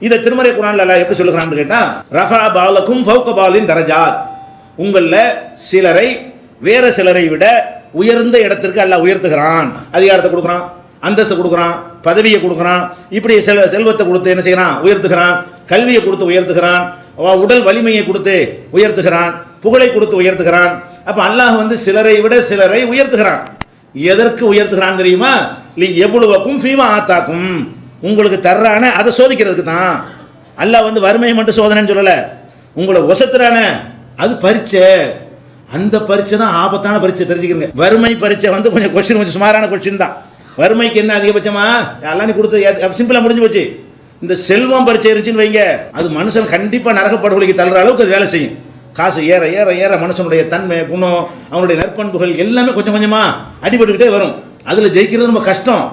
இதை திருமறை குர்ஆன்ல அல்லாஹ் எப்படி சொல்லுகிறான்னு கேட்டா, ரஃபா பாலக்கும் ஃபௌக பாலின் தரஜாத், உங்கள சிலரை வேற சிலரை விட உயர்ந்த இடத்திற்கு அல்லாஹ் உயர்த்துகிறான். அதிகாரத்தை கொடுக்குறான், அந்தஸ்து கொடுக்குறான், பதவியை கொடுக்குறான், இப்படி செல்வத்தை கொடுத்து என்ன செய்யறான், உயர்த்துகிறான். கல்வியை கொடுத்து உயர்த்துகிறான், உடல் வலிமையை கொடுத்து உயர்த்துகிறான், புகழை கொடுத்து உயர்த்துகிறான். அப்ப அல்லாஹ் சிலரை விட சிலரை உயர்த்துகிறான். எதற்கு உயர்த்துகிறான் தெரியுமா? லி எபுலுவக்கும் ஃபீமா ஆத்தாக்கும், உங்களுக்கு தர்றான அதை சோதிக்கிறதுக்கு தான். அல்லாஹ் வறுமையை மட்டும் சோதனைன்னு சொல்லல, உங்களை வசத்துறான அது பரீட்சை. அந்த பரீட்சை தான் ஆபத்தான பரீட்சை, தெரிஞ்சுக்கிறீங்க. வறுமை பரீட்சை கொஞ்சம் சுமாரான கொஸ்டின் தான். வறுமைக்கு என்ன அதிகபட்சமா எல்லாம் நீ கொடுத்து சிம்பிளா முடிஞ்சு போச்சு. இந்த செல்வம் பரீட்சை இருந்துச்சுன்னு வைங்க, அது மனுஷன் கண்டிப்பா நரகப்படுகொலைக்கு தள்ளுற அளவுக்கு அது வேலை செய்யும். காசு ஏற ஏற ஏற மனுஷனுடைய தன்மை, குணம், அவனுடைய நற்பண்புகள் எல்லாமே கொஞ்சம் கொஞ்சமா அடிபட்டுக்கிட்டே வரும். அதுல ஜெயிக்கிறது ரொம்ப கஷ்டம்.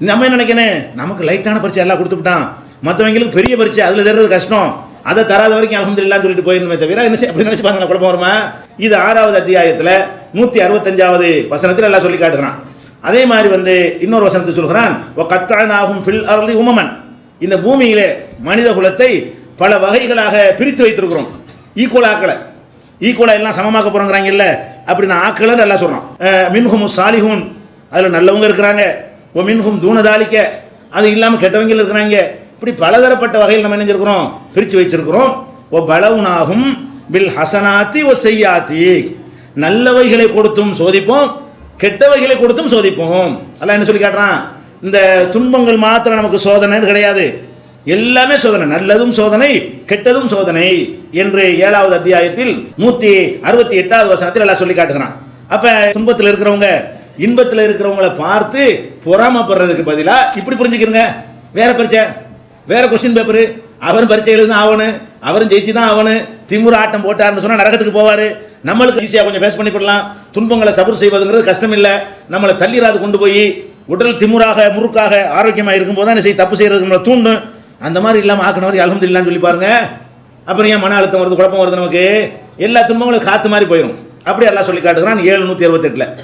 நம்ம என்ன நினைக்கிறேன், நமக்கு லைட்டான பரீட்சை எல்லாம் கொடுத்துட்டான், மற்றவங்களுக்கு பெரிய பரீட்சை அதுல தர்றது கஷ்டம், அதை தராத வரைக்கும் அல்ஹம்துலில்லாஹ் சொல்லிட்டு போயிருந்தோமே தவிர அப்படி நினைச்சு பாருங்க, குழப்பம் வருமா? இது 6வது அத்தியாயத்துல 165வது வசனத்தில் எல்லாம் சொல்லி காட்டுகிறான். அதே மாதிரி இன்னொரு வசனத்தை சொல்கிறான், வகத்தஅனாஹும் ஃபில் அர்லி உமமன், இந்த பூமியிலே மனித குலத்தை பல வகைகளாக பிரித்து வைத்திருக்கிறோம். ஈக்குவலா எல்லாம் சமமாக்க போறோங்கிறாங்க இல்ல, அப்படி நான் ஆக்கலன்னு எல்லாம் சொல்றான். மின்ஹும் சாலிஹூன், அதுல நல்லவங்க இருக்கிறாங்க. ஒ மின்ஹும் தூனதாலிக்க, அது இல்லாம கெட்டவங்க இருக்கிறாங்க. இப்படி பலதரப்பட்ட வகையில் நம்ம நினைஞ்சிருக்கிறோம், பிரித்து வச்சிருக்கிறோம். ஒ பலவுனாகும் பில் ஹசனாத்தி ஒ செய்யாத்தி, நல்லவைகளை கொடுத்தும் சோதிப்போம், கெட்டவைகளை கொடுத்தும் சோதிப்போம். அல்லாஹ் என்ன சொல்லி காட்டுறான், இந்த துன்பங்கள் மாத்திரம் நமக்கு சோதனைன்னு கிடையாது, எல்லாமே சோதனை, நல்லதும் சோதனை கெட்டதும் சோதனை என்று 7வது அத்தியாயத்தில் 168வது வசனத்தில் எல்லாம் சொல்லி காட்டுகிறான். அப்ப துன்பத்தில் இருக்கிறவங்க இன்பத்தில் இருக்கிறவங்களை பார்த்து பொறாமப்படுறதுக்கு பதிலா இப்படி புரிஞ்சுக்கிறங்க, வேற பரீட்சை, வேற கொஸ்டின் பேப்பரு, அவரும் பரீட்சை எழுதுதான் ஆவனு, அவரும் ஜெயிச்சு தான் ஆவனு, திமுற ஆட்டம் போட்டாருன்னு சொன்னா நரகத்துக்கு போவாரு. நம்மளுக்கு ஈஸியா கொஞ்சம் ஃபேஸ் பண்ணி போடலாம். துன்பங்களை சபர் செய்வதுங்கிறது கஷ்டம் இல்லை, நம்மளை தள்ளிராது கொண்டு போய் உடல் திமுறாக முறுக்காக ஆரோக்கியமாக இருக்கும்போது தான் தப்பு செய்யறதுக்கு நம்மளை தூண்டும். அந்த மாதிரி இல்லாமல் ஆக்கினவரை அல்ஹம்துலில்லாஹ்னு சொல்லி பாருங்க. அப்புறம் ஏன் மன அழுத்தம் வருது, குழப்பம் வருது, நமக்கு எல்லா துன்பங்களும் காத்து மாதிரி போயிடும். அப்படி எல்லாம் சொல்லி காட்டுகிறான் 768.